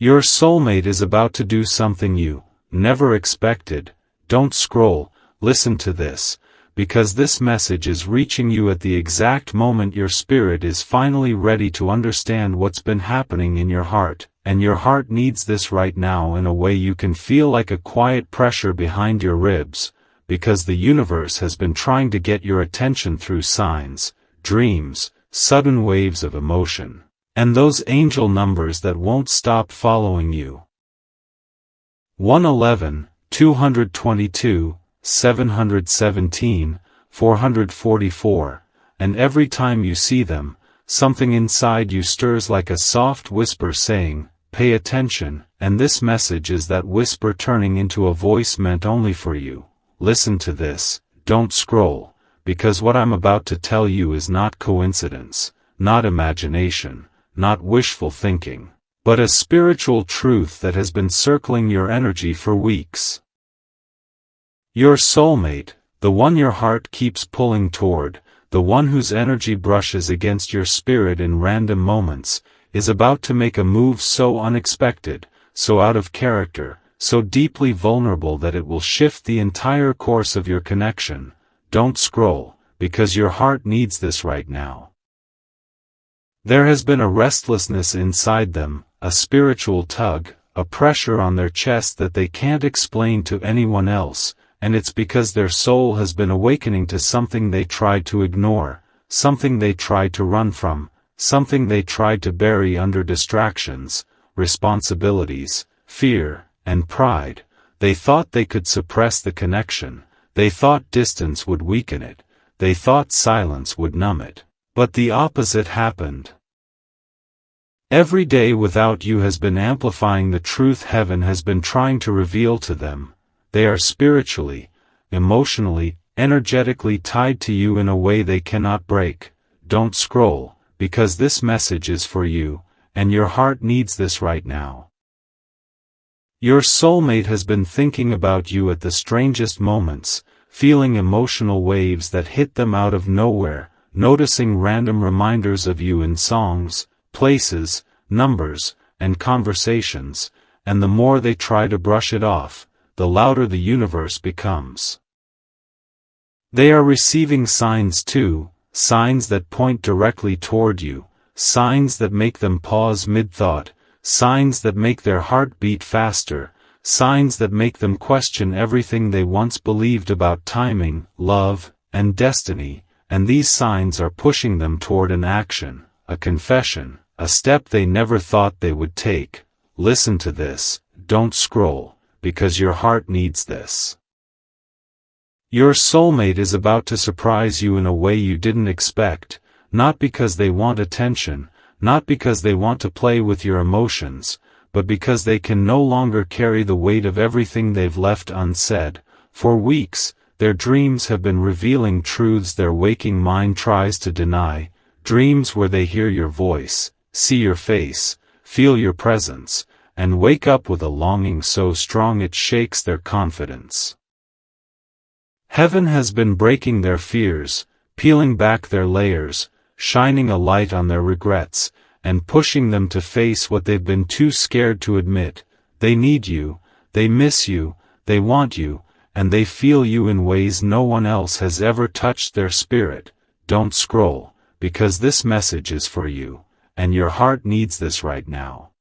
Your soulmate is about to do something you never expected. Don't scroll, listen to this, because this message is reaching you at the exact moment your spirit is finally ready to understand what's been happening in your heart, and your heart needs this right now in a way you can feel like a quiet pressure behind your ribs, because the universe has been trying to get your attention through signs, dreams, sudden waves of emotion, and those angel numbers that won't stop following you. 111, 222, 717, 444, and every time you see them, something inside you stirs like a soft whisper saying, "Pay attention," and this message is that whisper turning into a voice meant only for you. Listen to this, don't scroll, because what I'm about to tell you is not coincidence, not imagination, not wishful thinking, but a spiritual truth that has been circling your energy for weeks. Your soulmate, the one your heart keeps pulling toward, the one whose energy brushes against your spirit in random moments, is about to make a move so unexpected, so out of character, so deeply vulnerable that it will shift the entire course of your connection. Don't scroll, because your heart needs this right now. There has been a restlessness inside them, a spiritual tug, a pressure on their chest that they can't explain to anyone else, and it's because their soul has been awakening to something they tried to ignore, something they tried to run from, something they tried to bury under distractions, responsibilities, fear, and pride. They thought they could suppress the connection, they thought distance would weaken it, they thought silence would numb it. But the opposite happened. Every day without you has been amplifying the truth heaven has been trying to reveal to them. They are spiritually, emotionally, energetically tied to you in a way they cannot break. Don't scroll, because this message is for you, and your heart needs this right now. Your soulmate has been thinking about you at the strangest moments, feeling emotional waves that hit them out of nowhere, noticing random reminders of you in songs, places, numbers, and conversations, and the more they try to brush it off, the louder the universe becomes. They are receiving signs too, signs that point directly toward you, signs that make them pause mid-thought, signs that make their heart beat faster, signs that make them question everything they once believed about timing, love, and destiny, and these signs are pushing them toward an action, a confession, a step they never thought they would take. Listen to this, don't scroll, because your heart needs this. Your soulmate is about to surprise you in a way you didn't expect, not because they want attention, not because they want to play with your emotions, but because they can no longer carry the weight of everything they've left unsaid. For weeks, their dreams have been revealing truths their waking mind tries to deny, dreams where they hear your voice, see your face, feel your presence, and wake up with a longing so strong it shakes their confidence. Heaven has been breaking their fears, peeling back their layers, shining a light on their regrets, and pushing them to face what they've been too scared to admit. They need you, they miss you, they want you, and they feel you in ways no one else has ever touched their spirit. Don't scroll, because this message is for you, and your heart needs this right now.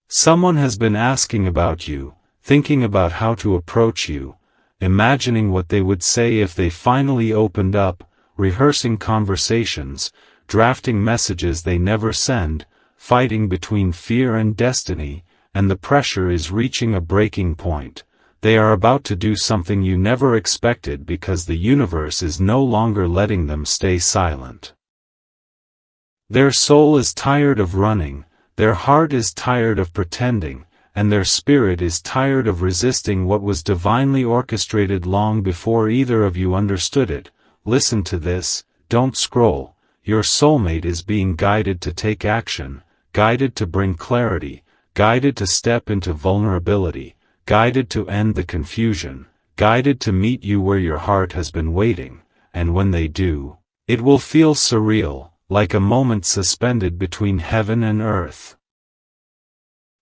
Someone has been asking about you, thinking about how to approach you, imagining what they would say if they finally opened up, rehearsing conversations, drafting messages they never send, fighting between fear and destiny, and the pressure is reaching a breaking point. They are about to do something you never expected because the universe is no longer letting them stay silent. Their soul is tired of running, their heart is tired of pretending, and their spirit is tired of resisting what was divinely orchestrated long before either of you understood it. Listen to this, don't scroll. Your soulmate is being guided to take action, guided to bring clarity, guided to step into vulnerability, guided to end the confusion, guided to meet you where your heart has been waiting, and when they do, it will feel surreal, like a moment suspended between heaven and earth.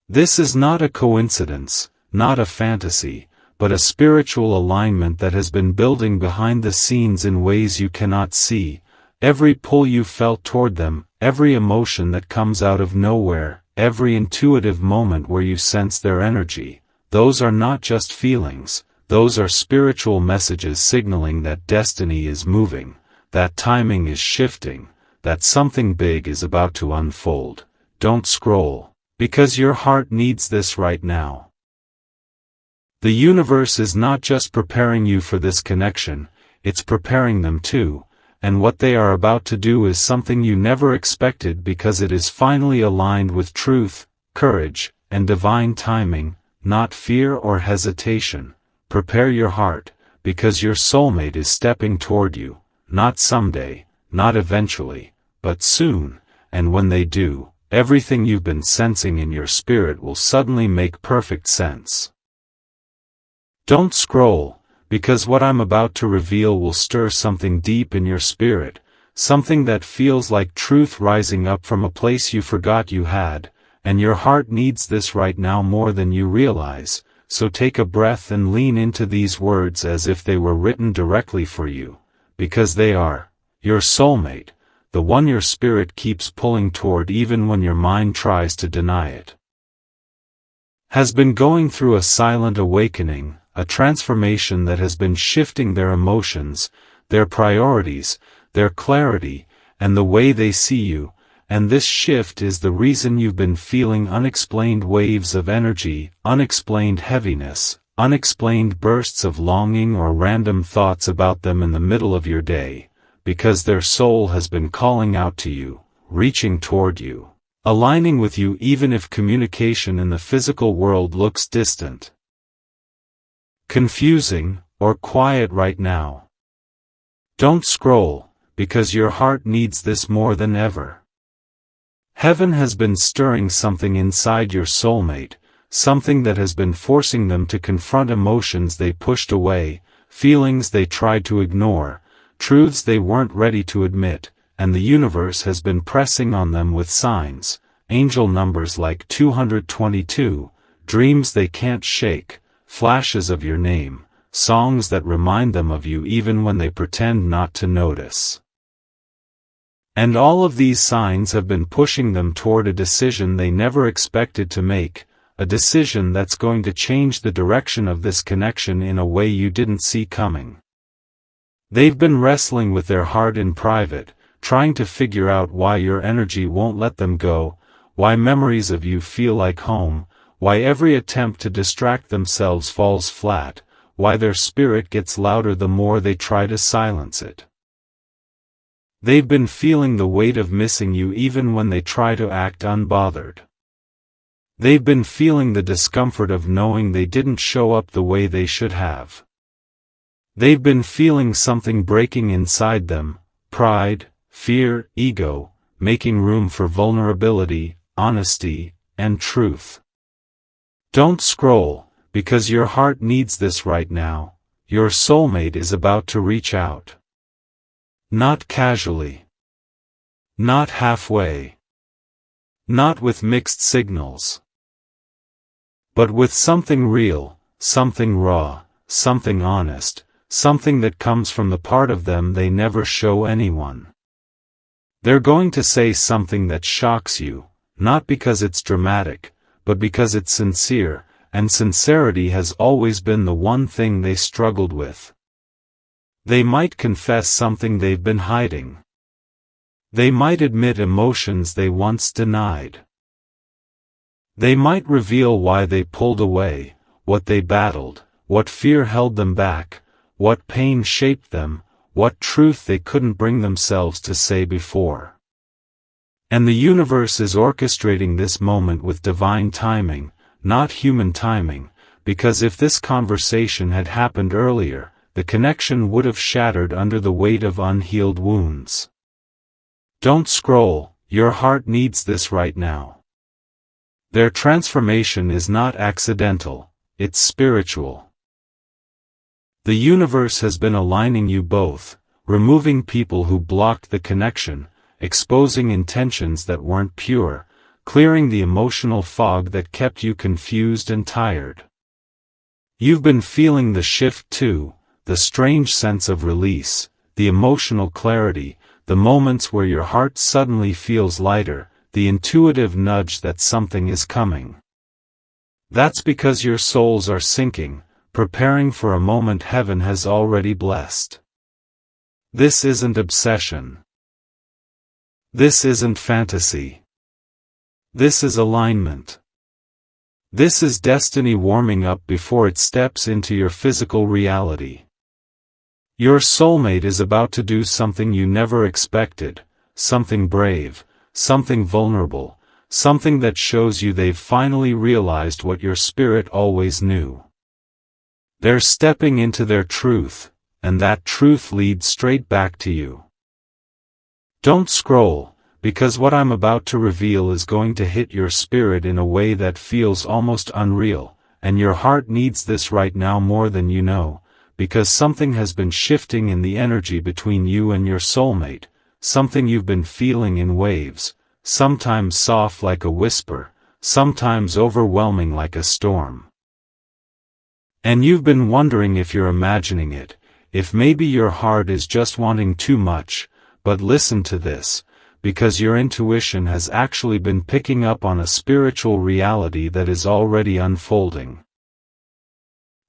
This is not a coincidence, not a fantasy, but a spiritual alignment that has been building behind the scenes in ways you cannot see. Every pull you felt toward them, every emotion that comes out of nowhere, every intuitive moment where you sense their energy, those are not just feelings, those are spiritual messages signaling that destiny is moving, that timing is shifting, that something big is about to unfold. Don't scroll, because your heart needs this right now. The universe is not just preparing you for this connection, it's preparing them too, and what they are about to do is something you never expected because it is finally aligned with truth, courage, and divine timing, not fear or hesitation. Prepare your heart, because your soulmate is stepping toward you, not someday, not eventually, but soon, and when they do, everything you've been sensing in your spirit will suddenly make perfect sense. Don't scroll, because what I'm about to reveal will stir something deep in your spirit, something that feels like truth rising up from a place you forgot you had, and your heart needs this right now more than you realize, so take a breath and lean into these words as if they were written directly for you, because they are, your soulmate, the one your spirit keeps pulling toward even when your mind tries to deny it. Has been going through a silent awakening, a transformation that has been shifting their emotions, their priorities, their clarity, and the way they see you, and this shift is the reason you've been feeling unexplained waves of energy, unexplained heaviness, unexplained bursts of longing or random thoughts about them in the middle of your day, because their soul has been calling out to you, reaching toward you, aligning with you even if communication in the physical world looks distant, confusing, or quiet right now. Don't scroll, because your heart needs this more than ever. Heaven has been stirring something inside your soulmate, something that has been forcing them to confront emotions they pushed away, feelings they tried to ignore, truths they weren't ready to admit, and the universe has been pressing on them with signs, angel numbers like 222, dreams they can't shake, flashes of your name, songs that remind them of you even when they pretend not to notice. And all of these signs have been pushing them toward a decision they never expected to make, a decision that's going to change the direction of this connection in a way you didn't see coming. They've been wrestling with their heart in private, trying to figure out why your energy won't let them go, why memories of you feel like home, why every attempt to distract themselves falls flat, why their spirit gets louder the more they try to silence it. They've been feeling the weight of missing you even when they try to act unbothered. They've been feeling the discomfort of knowing they didn't show up the way they should have. They've been feeling something breaking inside them, pride, fear, ego, making room for vulnerability, honesty, and truth. Don't scroll, because your heart needs this right now. Your soulmate is about to reach out. Not casually. Not halfway. Not with mixed signals. But with something real, something raw, something honest, something that comes from the part of them they never show anyone. They're going to say something that shocks you, not because it's dramatic, but because it's sincere, and sincerity has always been the one thing they struggled with. They might confess something they've been hiding. They might admit emotions they once denied. They might reveal why they pulled away, what they battled, what fear held them back, what pain shaped them, what truth they couldn't bring themselves to say before. And the universe is orchestrating this moment with divine timing, not human timing, because if this conversation had happened earlier, the connection would have shattered under the weight of unhealed wounds. Don't scroll, your heart needs this right now. Their transformation is not accidental, it's spiritual. The universe has been aligning you both, removing people who blocked the connection, exposing intentions that weren't pure, clearing the emotional fog that kept you confused and tired. You've been feeling the shift too, the strange sense of release, the emotional clarity, the moments where your heart suddenly feels lighter, the intuitive nudge that something is coming. That's because your souls are syncing, preparing for a moment heaven has already blessed. This isn't obsession. This isn't fantasy. This is alignment. This is destiny warming up before it steps into your physical reality. Your soulmate is about to do something you never expected, something brave, something vulnerable, something that shows you they've finally realized what your spirit always knew. They're stepping into their truth, and that truth leads straight back to you. Don't scroll, because what I'm about to reveal is going to hit your spirit in a way that feels almost unreal, and your heart needs this right now more than you know, because something has been shifting in the energy between you and your soulmate, something you've been feeling in waves, sometimes soft like a whisper, sometimes overwhelming like a storm. And you've been wondering if you're imagining it, if maybe your heart is just wanting too much, but listen to this, because your intuition has actually been picking up on a spiritual reality that is already unfolding.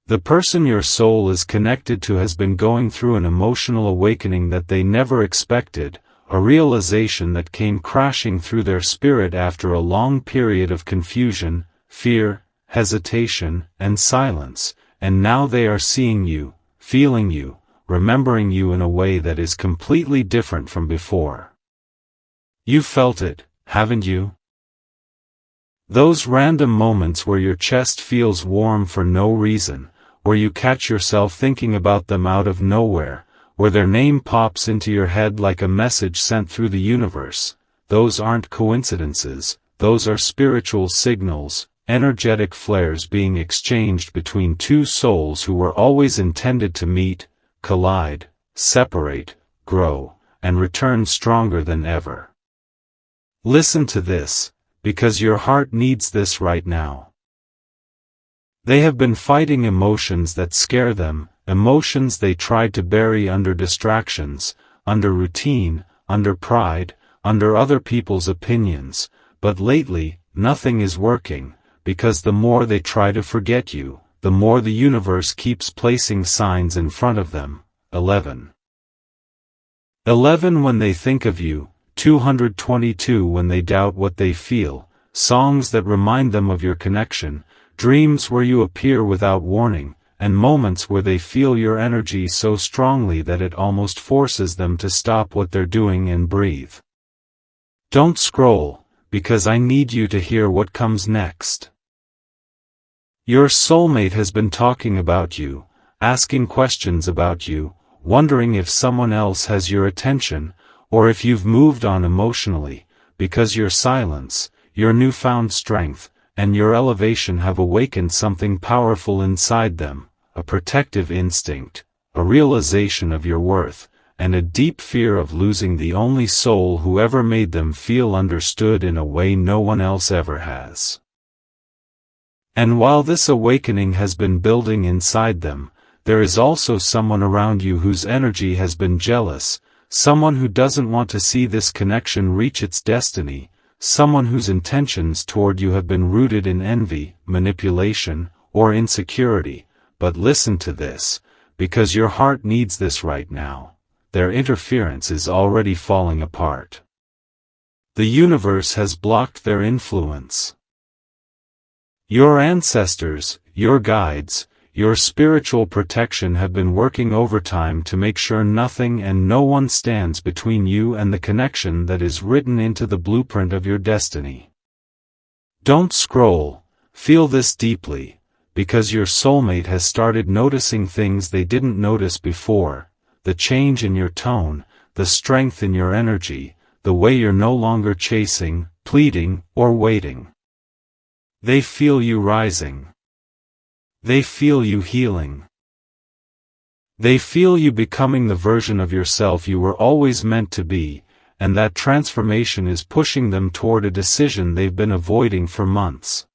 The person your soul is connected to has been going through an emotional awakening that they never expected, a realization that came crashing through their spirit after a long period of confusion, fear, hesitation, and silence, and now they are seeing you, feeling you, remembering you in a way that is completely different from before. You've felt it, haven't you? Those random moments where your chest feels warm for no reason, where you catch yourself thinking about them out of nowhere, where their name pops into your head like a message sent through the universe. Those aren't coincidences, those are spiritual signals, energetic flares being exchanged between two souls who were always intended to meet, collide, separate, grow, and return stronger than ever. Listen to this, because your heart needs this right now. They have been fighting emotions that scare them, emotions they tried to bury under distractions, under routine, under pride, under other people's opinions, but lately, nothing is working, because the more they try to forget you, the more the universe keeps placing signs in front of them. 11. 11 when they think of you, 222 when they doubt what they feel, songs that remind them of your connection, dreams where you appear without warning, and moments where they feel your energy so strongly that it almost forces them to stop what they're doing and breathe. Don't scroll, because I need you to hear what comes next. Your soulmate has been talking about you, asking questions about you, wondering if someone else has your attention, or if you've moved on emotionally, because your silence, your newfound strength, and your elevation have awakened something powerful inside them, a protective instinct, a realization of your worth, and a deep fear of losing the only soul who ever made them feel understood in a way no one else ever has. And while this awakening has been building inside them, there is also someone around you whose energy has been jealous, someone who doesn't want to see this connection reach its destiny, someone whose intentions toward you have been rooted in envy, manipulation, or insecurity. But listen to this, because your heart needs this right now. Their interference is already falling apart. The universe has blocked their influence. Your ancestors, your guides, your spiritual protection have been working overtime to make sure nothing and no one stands between you and the connection that is written into the blueprint of your destiny. Don't scroll, feel this deeply, because your soulmate has started noticing things they didn't notice before, the change in your tone, the strength in your energy, the way you're no longer chasing, pleading, or waiting. They feel you rising. They feel you healing. They feel you becoming the version of yourself you were always meant to be, and that transformation is pushing them toward a decision they've been avoiding for months.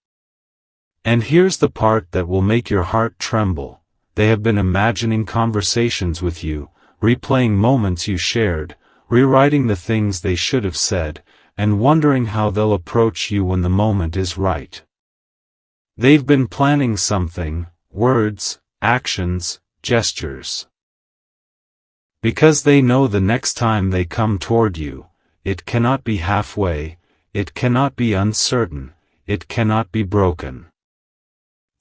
And here's the part that will make your heart tremble. They have been imagining conversations with you, replaying moments you shared, rewriting the things they should have said, and wondering how they'll approach you when the moment is right. They've been planning something, words, actions, gestures. Because they know the next time they come toward you, it cannot be halfway, it cannot be uncertain, it cannot be broken.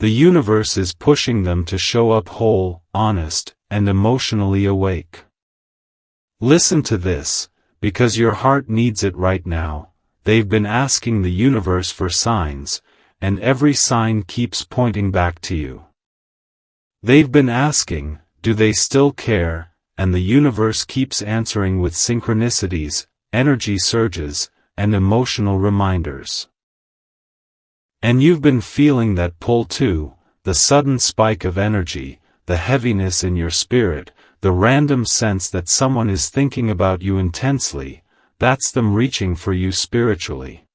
The universe is pushing them to show up whole, honest, and emotionally awake. Listen to this, because your heart needs it right now. They've been asking the universe for signs, and every sign keeps pointing back to you. They've been asking, do they still care? And the universe keeps answering with synchronicities, energy surges, and emotional reminders. And you've been feeling that pull too, the sudden spike of energy, the heaviness in your spirit, the random sense that someone is thinking about you intensely. That's them reaching for you spiritually.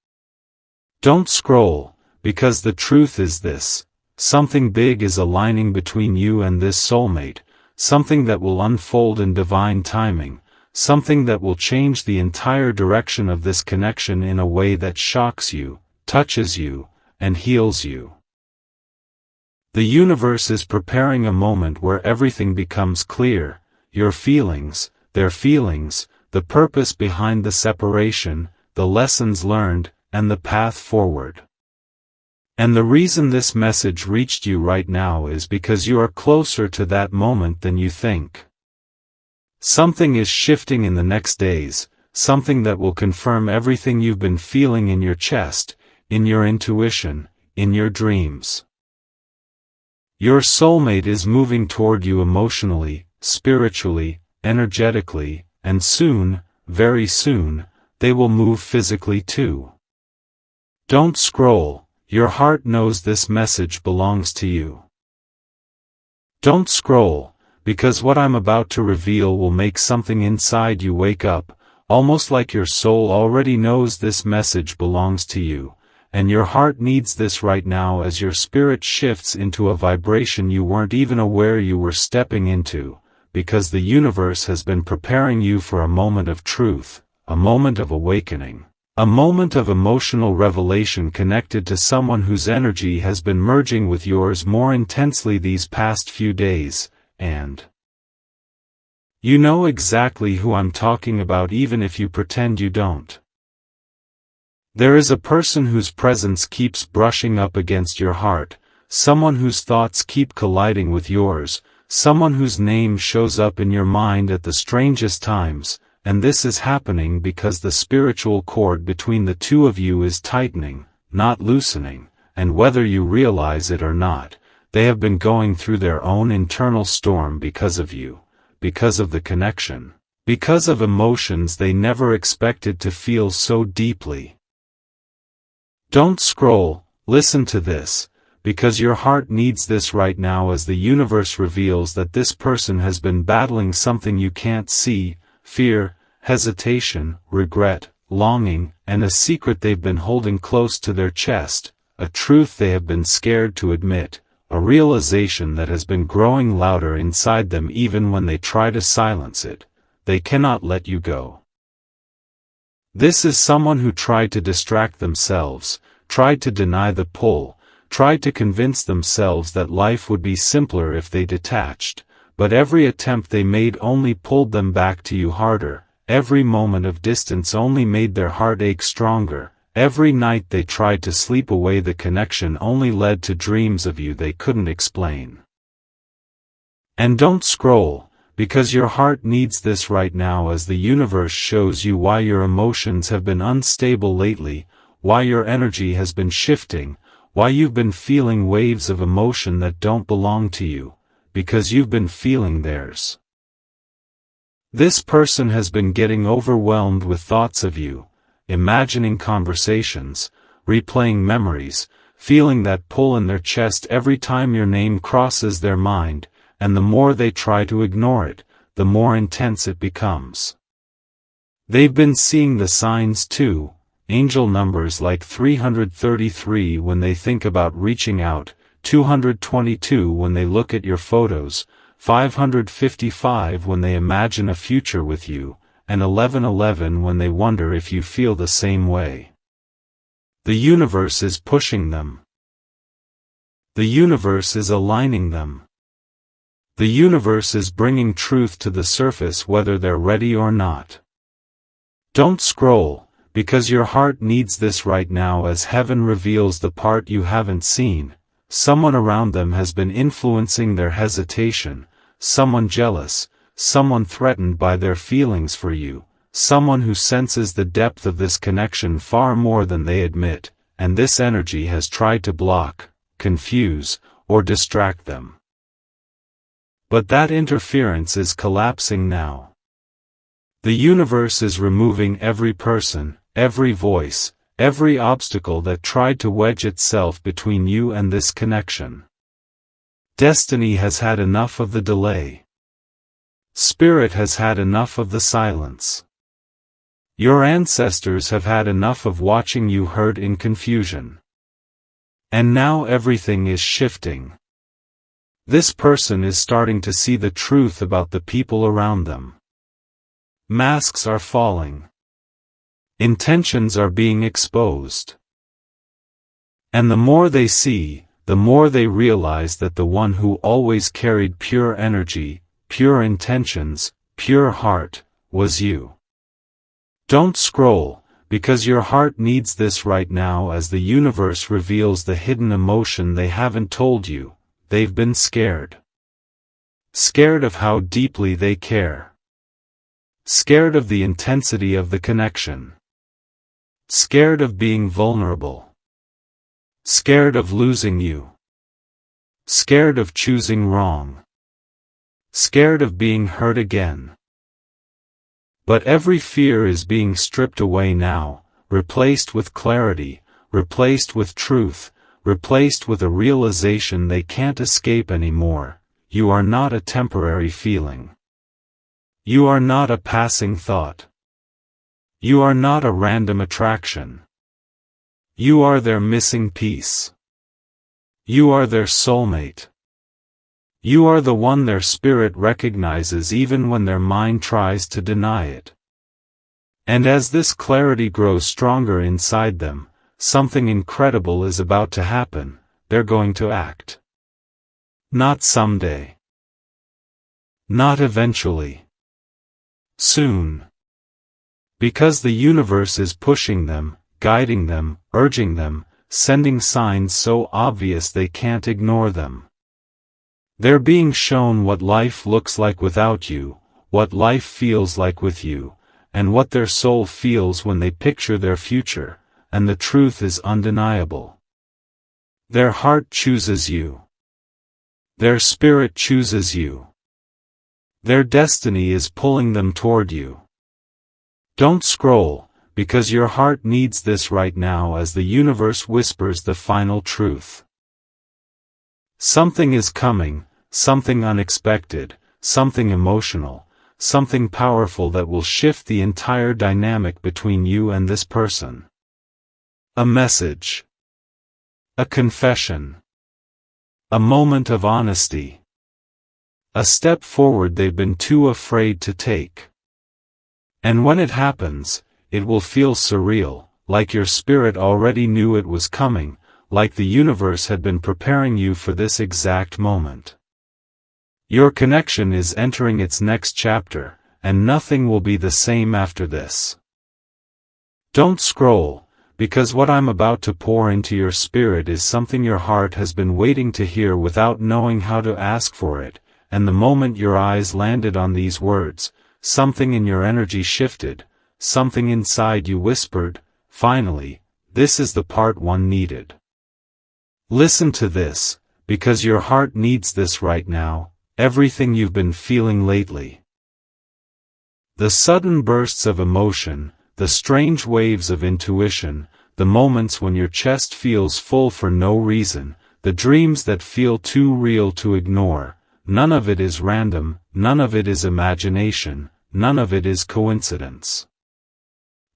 Don't scroll, because the truth is this: something big is aligning between you and this soulmate, something that will unfold in divine timing, something that will change the entire direction of this connection in a way that shocks you, touches you, and heals you. The universe is preparing a moment where everything becomes clear: your feelings, their feelings, the purpose behind the separation, the lessons learned, and the path forward. And the reason this message reached you right now is because you are closer to that moment than you think. Something is shifting in the next days, something that will confirm everything you've been feeling in your chest, in your intuition, in your dreams. Your soulmate is moving toward you emotionally, spiritually, energetically, and soon, very soon, they will move physically too. Don't scroll. Your heart knows this message belongs to you. Don't scroll, because what I'm about to reveal will make something inside you wake up, almost like your soul already knows this message belongs to you, and your heart needs this right now as your spirit shifts into a vibration you weren't even aware you were stepping into, because the universe has been preparing you for a moment of truth, a moment of awakening. A moment of emotional revelation connected to someone whose energy has been merging with yours more intensely these past few days, and you know exactly who I'm talking about even if you pretend you don't. There is a person whose presence keeps brushing up against your heart, someone whose thoughts keep colliding with yours, someone whose name shows up in your mind at the strangest times. And this is happening because the spiritual cord between the two of you is tightening, not loosening, and whether you realize it or not, they have been going through their own internal storm because of you, because of the connection, because of emotions they never expected to feel so deeply. Don't scroll, listen to this, because your heart needs this right now as the universe reveals that this person has been battling something you can't see: fear, hesitation, regret, longing, and a secret they've been holding close to their chest, a truth they have been scared to admit, a realization that has been growing louder inside them even when they try to silence it. They cannot let you go. This is someone who tried to distract themselves, tried to deny the pull, tried to convince themselves that life would be simpler if they detached, but every attempt they made only pulled them back to you harder. Every moment of distance only made their heart ache stronger. Every night they tried to sleep away the connection only led to dreams of you they couldn't explain. And don't scroll, because your heart needs this right now as the universe shows you why your emotions have been unstable lately, why your energy has been shifting, why you've been feeling waves of emotion that don't belong to you, because you've been feeling theirs. This person has been getting overwhelmed with thoughts of you, imagining conversations, replaying memories, feeling that pull in their chest every time your name crosses their mind, and the more they try to ignore it, the more intense it becomes. They've been seeing the signs too, angel numbers like 333 when they think about reaching out, 222 when they look at your photos, 555 when they imagine a future with you, and 1111 when they wonder if you feel the same way. The universe is pushing them. The universe is aligning them. The universe is bringing truth to the surface whether they're ready or not. Don't scroll, because your heart needs this right now as heaven reveals the part you haven't seen. Someone around them has been influencing their hesitation, someone jealous, someone threatened by their feelings for you, someone who senses the depth of this connection far more than they admit, and this energy has tried to block, confuse, or distract them. But that interference is collapsing now. The universe is removing every person, every voice, every obstacle that tried to wedge itself between you and this connection. Destiny has had enough of the delay. Spirit has had enough of the silence. Your ancestors have had enough of watching you hurt in confusion. And now everything is shifting. This person is starting to see the truth about the people around them. Masks are falling. Intentions are being exposed. And the more they see, the more they realize that the one who always carried pure energy, pure intentions, pure heart, was you. Don't scroll, because your heart needs this right now as the universe reveals the hidden emotion they haven't told you. They've been scared. Scared of how deeply they care. Scared of the intensity of the connection. Scared of being vulnerable. Scared of losing you. Scared of choosing wrong. Scared of being hurt again. But every fear is being stripped away now, replaced with clarity, replaced with truth, replaced with a realization they can't escape anymore. You are not a temporary feeling. You are not a passing thought. You are not a random attraction. You are their missing piece. You are their soulmate. You are the one their spirit recognizes even when their mind tries to deny it. And as this clarity grows stronger inside them, something incredible is about to happen. They're going to act. Not someday. Not eventually. Soon. Because the universe is pushing them, guiding them, urging them, sending signs so obvious they can't ignore them. They're being shown what life looks like without you, what life feels like with you, and what their soul feels when they picture their future, and the truth is undeniable. Their heart chooses you. Their spirit chooses you. Their destiny is pulling them toward you. Don't scroll, because your heart needs this right now as the universe whispers the final truth. Something is coming, something unexpected, something emotional, something powerful that will shift the entire dynamic between you and this person. A message. A confession. A moment of honesty. A step forward they've been too afraid to take. And when it happens, it will feel surreal, like your spirit already knew it was coming, like the universe had been preparing you for this exact moment. Your connection is entering its next chapter, and nothing will be the same after this. Don't scroll, because what I'm about to pour into your spirit is something your heart has been waiting to hear without knowing how to ask for it, and the moment your eyes landed on these words, something in your energy shifted, something inside you whispered, finally, this is the part one needed. Listen to this, because your heart needs this right now, everything you've been feeling lately. The sudden bursts of emotion, the strange waves of intuition, the moments when your chest feels full for no reason, the dreams that feel too real to ignore, none of it is random, none of it is imagination, none of it is coincidence.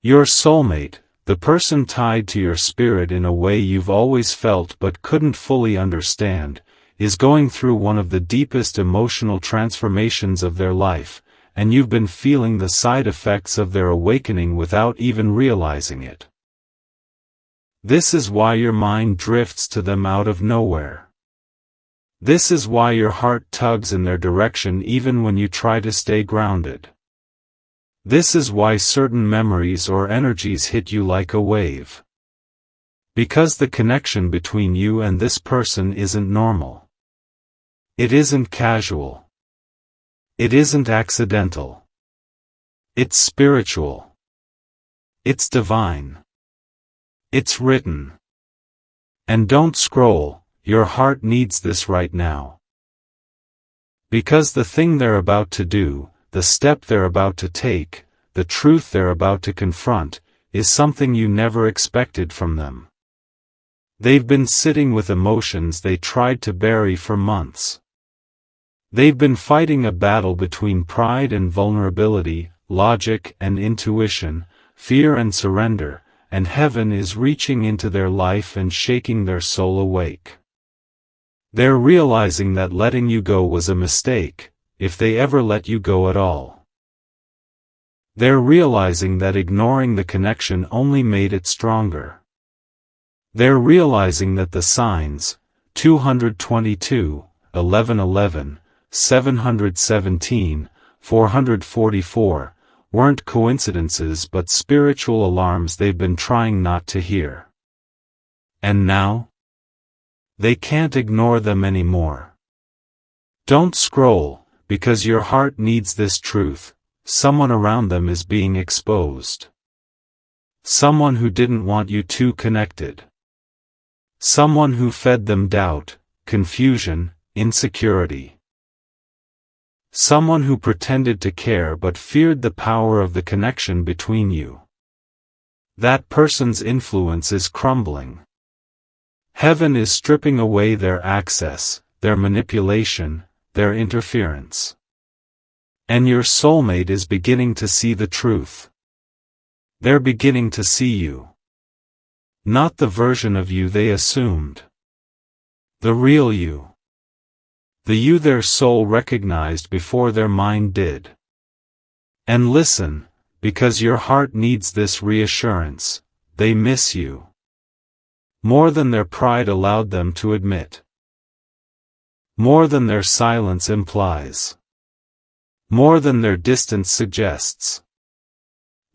Your soulmate, the person tied to your spirit in a way you've always felt but couldn't fully understand, is going through one of the deepest emotional transformations of their life, and you've been feeling the side effects of their awakening without even realizing it. This is why your mind drifts to them out of nowhere. This is why your heart tugs in their direction even when you try to stay grounded. This is why certain memories or energies hit you like a wave. Because the connection between you and this person isn't normal. It isn't casual. It isn't accidental. It's spiritual. It's divine. It's written. And don't scroll. Your heart needs this right now. Because the thing they're about to do, the step they're about to take, the truth they're about to confront, is something you never expected from them. They've been sitting with emotions they tried to bury for months. They've been fighting a battle between pride and vulnerability, logic and intuition, fear and surrender, and heaven is reaching into their life and shaking their soul awake. They're realizing that letting you go was a mistake, if they ever let you go at all. They're realizing that ignoring the connection only made it stronger. They're realizing that the signs, 222, 1111, 717, 444, weren't coincidences but spiritual alarms they've been trying not to hear. And now? They can't ignore them anymore. Don't scroll, because your heart needs this truth. Someone around them is being exposed. Someone who didn't want you too connected. Someone who fed them doubt, confusion, insecurity. Someone who pretended to care but feared the power of the connection between you. That person's influence is crumbling. Heaven is stripping away their access, their manipulation, their interference. And your soulmate is beginning to see the truth. They're beginning to see you. Not the version of you they assumed. The real you. The you their soul recognized before their mind did. And listen, because your heart needs this reassurance, they miss you. More than their pride allowed them to admit. More than their silence implies. More than their distance suggests.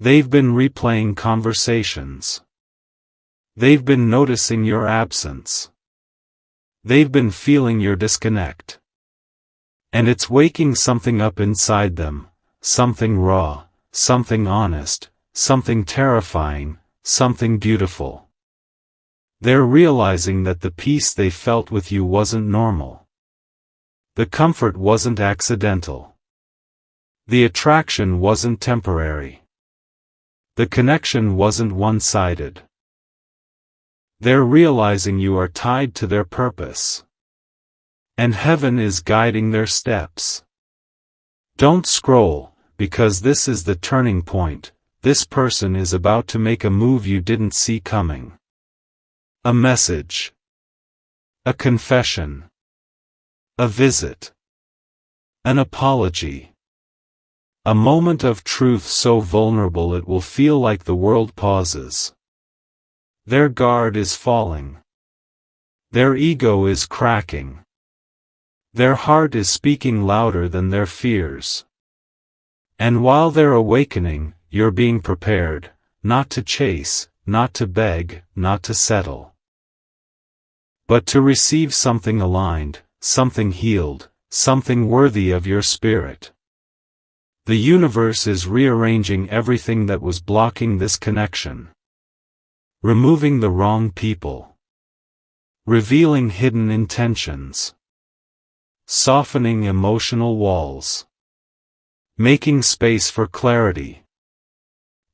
They've been replaying conversations. They've been noticing your absence. They've been feeling your disconnect. And it's waking something up inside them, something raw, something honest, something terrifying, something beautiful. They're realizing that the peace they felt with you wasn't normal. The comfort wasn't accidental. The attraction wasn't temporary. The connection wasn't one-sided. They're realizing you are tied to their purpose. And heaven is guiding their steps. Don't scroll, because this is the turning point. This person is about to make a move you didn't see coming. A message. A confession. A visit. An apology. A moment of truth so vulnerable it will feel like the world pauses. Their guard is falling. Their ego is cracking. Their heart is speaking louder than their fears. And while they're awakening, you're being prepared, not to chase, not to beg, not to settle. But to receive something aligned, something healed, something worthy of your spirit. The universe is rearranging everything that was blocking this connection. Removing the wrong people. Revealing hidden intentions. Softening emotional walls. Making space for clarity.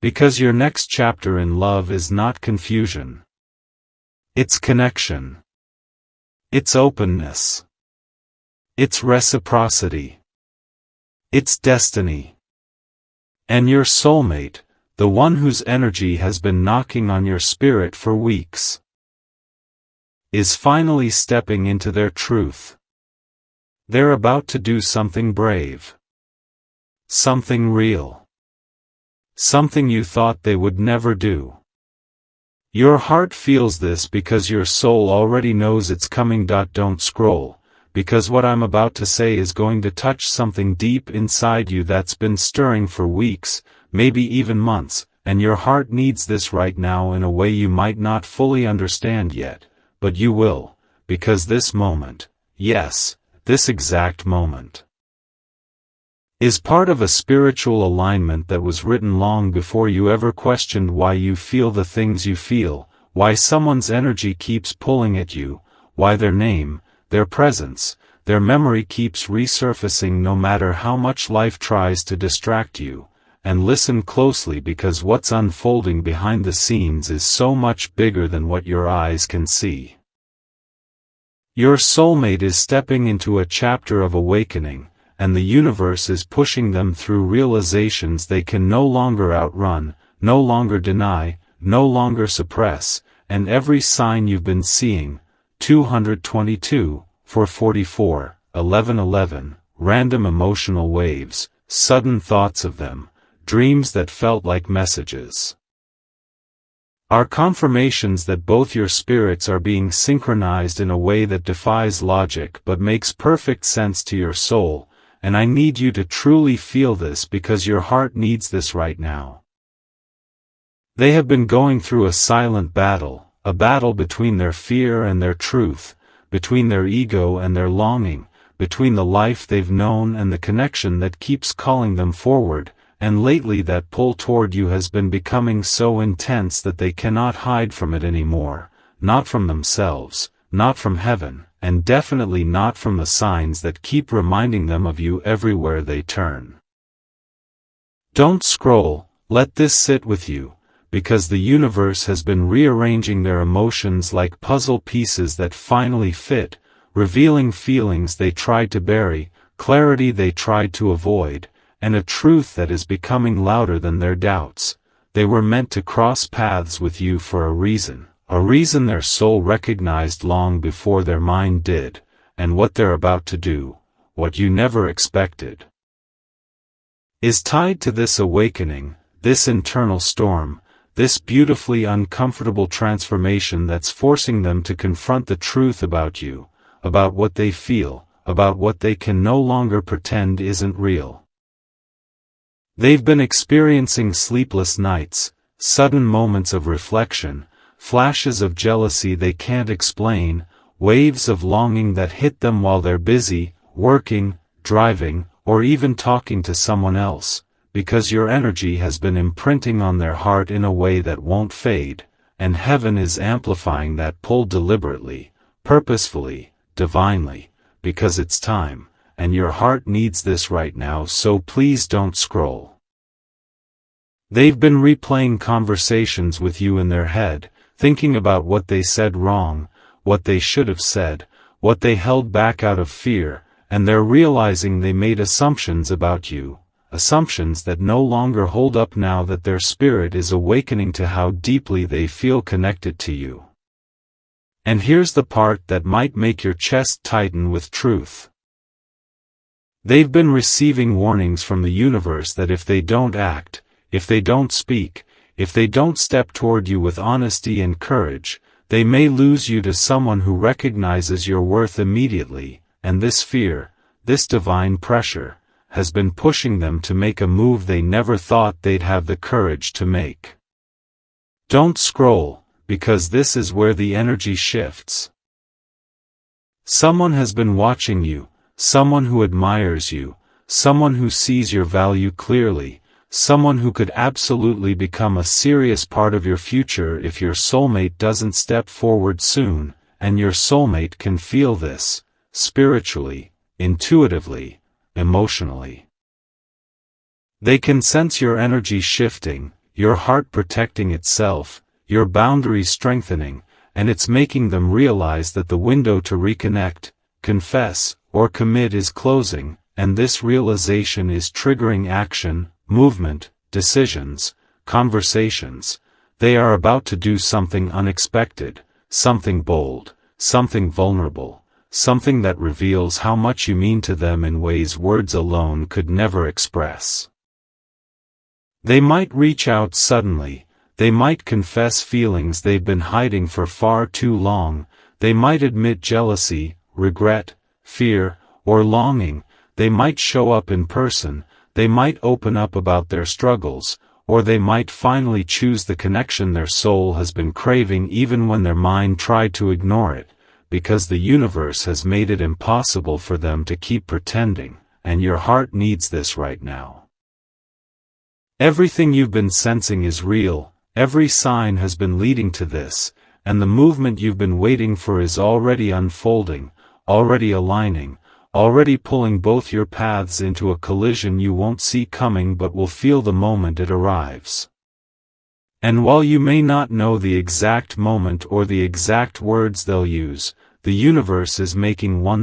Because your next chapter in love is not confusion. It's connection. It's openness. It's reciprocity. It's destiny. And your soulmate, the one whose energy has been knocking on your spirit for weeks, is finally stepping into their truth. They're about to do something brave. Something real. Something you thought they would never do. Your heart feels this because your soul already knows it's coming. Don't scroll, because what I'm about to say is going to touch something deep inside you that's been stirring for weeks, maybe even months, and your heart needs this right now in a way you might not fully understand yet, but you will, because this moment, yes, this exact moment, is part of a spiritual alignment that was written long before you ever questioned why you feel the things you feel, why someone's energy keeps pulling at you, why their name, their presence, their memory keeps resurfacing no matter how much life tries to distract you. And listen closely, because what's unfolding behind the scenes is so much bigger than what your eyes can see. Your soulmate is stepping into a chapter of awakening, and the universe is pushing them through realizations they can no longer outrun, no longer deny, no longer suppress, and every sign you've been seeing, 222, 444, 1111, random emotional waves, sudden thoughts of them, dreams that felt like messages, are confirmations that both your spirits are being synchronized in a way that defies logic but makes perfect sense to your soul, and I need you to truly feel this because your heart needs this right now. They have been going through a silent battle, a battle between their fear and their truth, between their ego and their longing, between the life they've known and the connection that keeps calling them forward. And lately that pull toward you has been becoming so intense that they cannot hide from it anymore, not from themselves, not from heaven, and definitely not from the signs that keep reminding them of you everywhere they turn. Don't scroll, let this sit with you, because the universe has been rearranging their emotions like puzzle pieces that finally fit, revealing feelings they tried to bury, clarity they tried to avoid, and a truth that is becoming louder than their doubts. They were meant to cross paths with you for a reason their soul recognized long before their mind did, and what they're about to do, what you never expected, is tied to this awakening, this internal storm, this beautifully uncomfortable transformation that's forcing them to confront the truth about you, about what they feel, about what they can no longer pretend isn't real. They've been experiencing sleepless nights, sudden moments of reflection, flashes of jealousy they can't explain, waves of longing that hit them while they're busy, working, driving, or even talking to someone else, because your energy has been imprinting on their heart in a way that won't fade, and heaven is amplifying that pull deliberately, purposefully, divinely, because it's time. And your heart needs this right now, so please don't scroll. They've been replaying conversations with you in their head, thinking about what they said wrong, what they should have said, what they held back out of fear, and they're realizing they made assumptions about you, assumptions that no longer hold up now that their spirit is awakening to how deeply they feel connected to you. And here's the part that might make your chest tighten with truth. They've been receiving warnings from the universe that if they don't act, if they don't speak, if they don't step toward you with honesty and courage, they may lose you to someone who recognizes your worth immediately, and this fear, this divine pressure, has been pushing them to make a move they never thought they'd have the courage to make. Don't scroll, because this is where the energy shifts. Someone has been watching you, someone who admires you, someone who sees your value clearly, someone who could absolutely become a serious part of your future if your soulmate doesn't step forward soon, and your soulmate can feel this, spiritually, intuitively, emotionally. They can sense your energy shifting, your heart protecting itself, your boundaries strengthening, and it's making them realize that the window to reconnect, confess, or commit is closing, and this realization is triggering action, movement, decisions, conversations. They are about to do something unexpected, something bold, something vulnerable, something that reveals how much you mean to them in ways words alone could never express. They might reach out suddenly, they might confess feelings they've been hiding for far too long, they might admit jealousy, regret, fear, or longing, they might show up in person, they might open up about their struggles, or they might finally choose the connection their soul has been craving even when their mind tried to ignore it, because the universe has made it impossible for them to keep pretending, and your heart needs this right now. Everything you've been sensing is real, every sign has been leading to this, and the movement you've been waiting for is already unfolding, already aligning, already pulling both your paths into a collision you won't see coming but will feel the moment it arrives. And while you may not know the exact moment or the exact words they'll use, the universe is making one